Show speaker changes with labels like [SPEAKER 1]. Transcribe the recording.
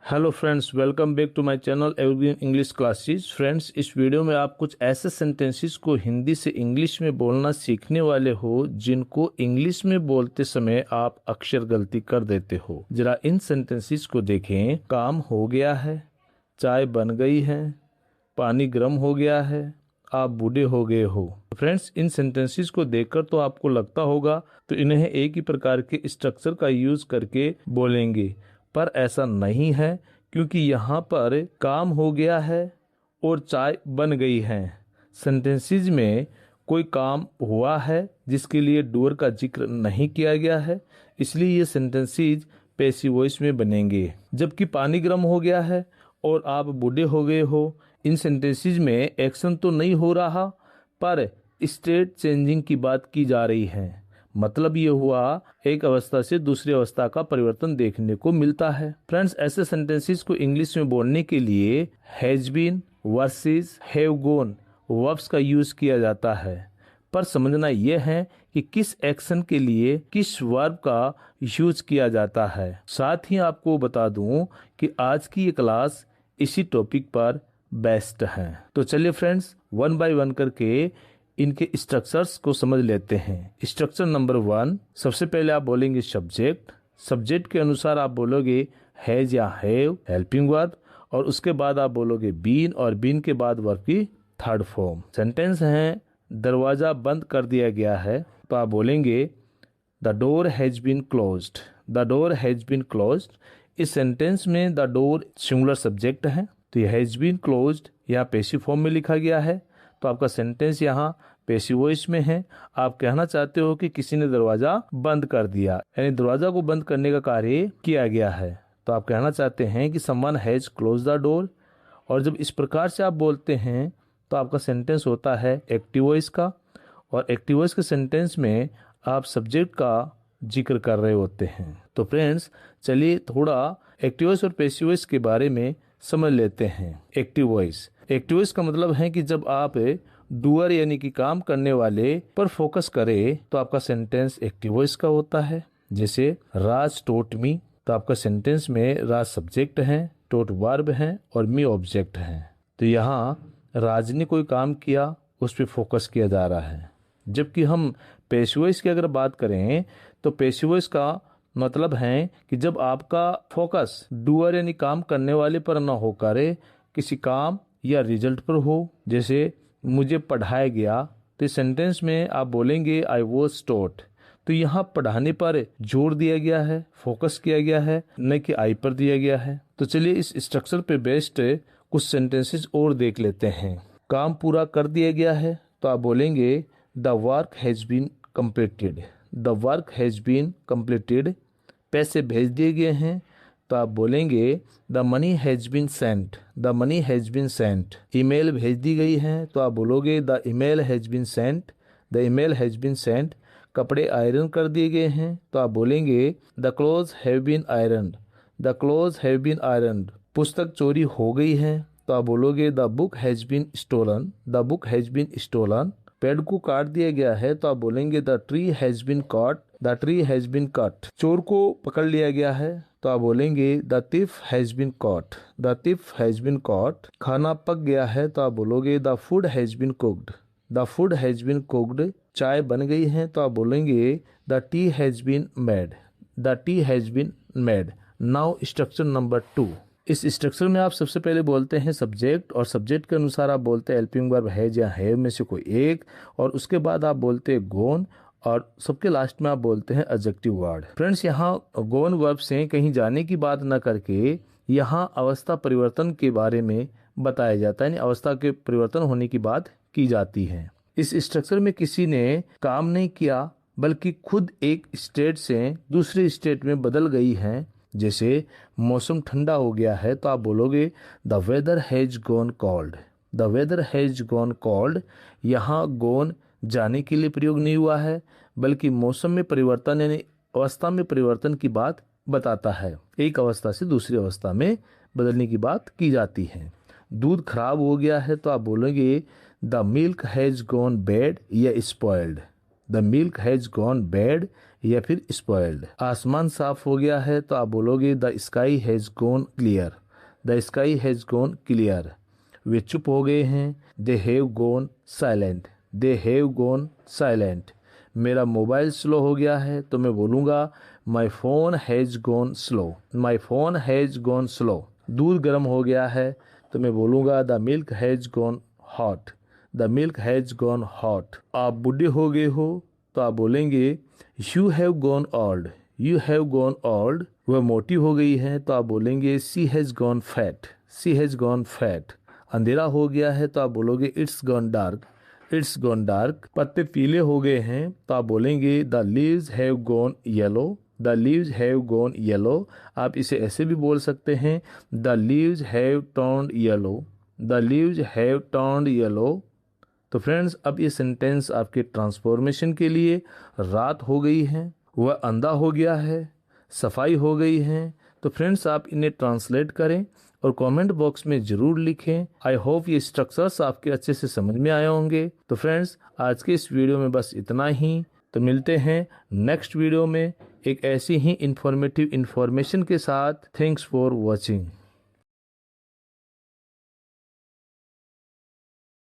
[SPEAKER 1] Hello friends, welcome back to my channel evergreen English classes. Friends, इस video में आप कुछ ऐसे सेंटेंसेस को हिंदी से इंग्लिश में बोलना सीखने वाले हो जिनको इंग्लिश में बोलते समय आप अक्षर गलती कर देते हो। जरा इन सेंटेंसेस को देखें। काम हो गया है, चाय बन गई है, पानी गर्म हो गया है, आप बूढ़े हो गए हो। फ्रेंड्स, इन सेंटेंसेस को देखकर तो आपको लगता होगा तो इन्हें एक ही प्रकार के स्ट्रक्चर का यूज करके बोलेंगे, पर ऐसा नहीं है, क्योंकि यहाँ पर काम हो गया है और चाय बन गई है। सेंटेंसेस में कोई काम हुआ है जिसके लिए डूअर का जिक्र नहीं किया गया है, इसलिए ये सेंटेंसेस पैसिव वॉइस में बनेंगे। जबकि पानी गर्म हो गया है और आप बूढ़े हो गए हो, इन सेंटेंसेस में एक्शन तो नहीं हो रहा, पर स्टेट चेंजिंग की बात की जा रही है। मतलब ये हुआ एक अवस्था से दूसरी अवस्था का परिवर्तन देखने को मिलता है। फ्रेंड्स, ऐसे सेंटेंसेस को इंग्लिश में बोलने के लिए has been versus have gone verbs का यूज किया जाता है, पर समझना यह है कि किस एक्शन के लिए किस वर्ब का यूज किया जाता है। साथ ही आपको बता दूं कि आज की ये क्लास इसी टॉपिक पर बेस्ट है। तो चलिए फ्रेंड्स, वन बाय वन करके इनके स्ट्रक्चर्स को समझ लेते हैं। स्ट्रक्चर नंबर 1, सबसे पहले आप बोलेंगे सब्जेक्ट। सब्जेक्ट के अनुसार आप बोलोगे हैज या हैव हेल्पिंग वर्ब, और उसके बाद आप बोलोगे बीन, और बीन के बाद वर्ब की थर्ड फॉर्म। सेंटेंस है दरवाजा बंद कर दिया गया है, तो आप बोलेंगे the door has been closed. The door has been closed. इस सेंटेंस में द डोर सिंगुलर सब्जेक्ट है, तो ये हैज बीन क्लोज्ड यहाँ पैसिव फॉर्म में लिखा गया है, तो आपका सेंटेंस यहाँ पैसिव वॉइस में है। आप कहना चाहते हो कि किसी ने दरवाजा बंद कर दिया, यानी दरवाजा को बंद करने का कार्य किया गया है, तो आप कहना चाहते हैं कि someone has close the door. और जब इस प्रकार से आप बोलते हैं तो आपका सेंटेंस होता है एक्टिव वॉइस का, और एक्टिव वॉइस के सेंटेंस में आप सब्जेक्ट का जिक्र कर रहे होते हैं। तो फ्रेंड्स, चलिए थोड़ा एक्टिव वॉइस और पैसिव वॉइस के बारे में समझ लेते हैं। एक्टिव वॉइस, एक्टिव वॉइस का मतलब है कि जब आप डूअर यानी कि काम करने वाले पर फोकस करें तो आपका सेंटेंस एक्टिव वॉइस का होता है। जैसे राज टोट मी, तो आपका सेंटेंस में राज सब्जेक्ट है, टोट वर्ब है और मी ऑब्जेक्ट है। तो यहाँ राज ने कोई काम किया, उस पर फोकस किया जा रहा है। जबकि हम पैसिव वॉइस की अगर बात करें तो पैसिव वॉइस का मतलब है कि जब आपका फोकस डूअर यानी काम करने वाले पर न होकर किसी काम या रिजल्ट पर हो। जैसे मुझे पढ़ाया गया, तो इस सेंटेंस में आप बोलेंगे आई वॉज टॉट। तो यहाँ पढ़ाने पर जोर दिया गया है, फोकस किया गया है, न कि आई पर दिया गया है। तो चलिए इस स्ट्रक्चर पे बेस्ड कुछ सेंटेंसेस और देख लेते हैं। काम पूरा कर दिया गया है, तो आप बोलेंगे the work has been completed. The work has been completed. पैसे भेज दिए गए हैं, तो आप बोलेंगे the money has been sent. The money has been sent. Email भेज दी गई है, तो आप बोलोगे the email has been sent. The email has been sent. कपड़े आयरन कर दिए गए हैं, तो आप बोलेंगे the clothes have been iron. The clothes have been iron. पुस्तक चोरी हो गई है, तो आप बोलोगे the book has been stolen. The book has been stolen. पेड़ को काट दिया गया है, तो आप बोलेंगे the tree has been cut. The tree has been cut. चोर को पकड़ लिया गया है, तो आप बोलेंगे the thief has been caught. The thief has been caught. खाना पक गया है, तो आप बोलोगे the food has been cooked. The food has been cooked. चाय बन गई है, तो आप बोलेंगे the tea has been made. The tea has been made. Now structure number 2। इस स्ट्रक्चर में आप सबसे पहले बोलते हैं सब्जेक्ट, और सब्जेक्ट के अनुसार आप बोलते हैं हेल्पिंग वर्ब हैज या हैव में से कोई एक, और उसके बाद आप बोलते हैं गोन, और सबके लास्ट में आप बोलते हैं एडजेक्टिव वर्ड। फ्रेंड्स, यहाँ गोन वर्ब से कहीं जाने की बात न करके यहाँ अवस्था परिवर्तन के बारे में बताया जाता है, यानी अवस्था के परिवर्तन होने की बात की जाती है। इस स्ट्रक्चर में किसी ने काम नहीं किया, बल्कि खुद एक स्टेट से दूसरे स्टेट में बदल गई है। जैसे मौसम ठंडा हो गया है, तो आप बोलोगे the weather has gone cold. The weather has gone cold. यहाँ गॉन जाने के लिए प्रयोग नहीं हुआ है, बल्कि मौसम में परिवर्तन यानी अवस्था में परिवर्तन की बात बताता है। एक अवस्था से दूसरी अवस्था में बदलने की बात की जाती है। दूध खराब हो गया है, तो आप बोलोगे the milk has gone bad या spoiled. The milk has gone bad या फिर स्पॉइल्ड। आसमान साफ हो गया है तो आप बोलोगे the sky has gone clear, the sky has gone clear. वे चुप हो गए हैं, they have gone silent, they have gone silent. मेरा मोबाइल स्लो हो गया है तो मैं बोलूँगा my phone has gone slow, my phone has gone slow. दूध गर्म हो गया है तो मैं बोलूँगा the milk has gone hot, the milk has gone hot. आप बूढ़े हो गए हो तो आप बोलेंगे you have gone old, you have gone old. वह मोटी हो गई है तो आप बोलेंगे she has gone fat, she has gone fat. अंधेरा हो गया है तो आप बोलोगे it's gone dark, it's gone dark. पत्ते पीले हो गए हैं तो आप बोलेंगे the leaves have gone yellow, the leaves have gone yellow. आप इसे ऐसे भी बोल सकते हैं the leaves have turned yellow, the leaves have turned yellow. तो फ्रेंड्स, अब ये सेंटेंस आपके ट्रांसफॉर्मेशन के लिए रात हो गई है, वह अंधा हो गया है, सफाई हो गई है। तो फ्रेंड्स, आप इन्हें ट्रांसलेट करें और कमेंट बॉक्स में ज़रूर लिखें। आई होप ये स्ट्रक्चर्स आपके अच्छे से समझ में आए होंगे। तो फ्रेंड्स, आज के इस वीडियो में बस इतना ही। तो मिलते हैं नेक्स्ट वीडियो में एक ऐसी ही इंफॉर्मेटिव इंफॉर्मेशन के साथ। Thanks for watching.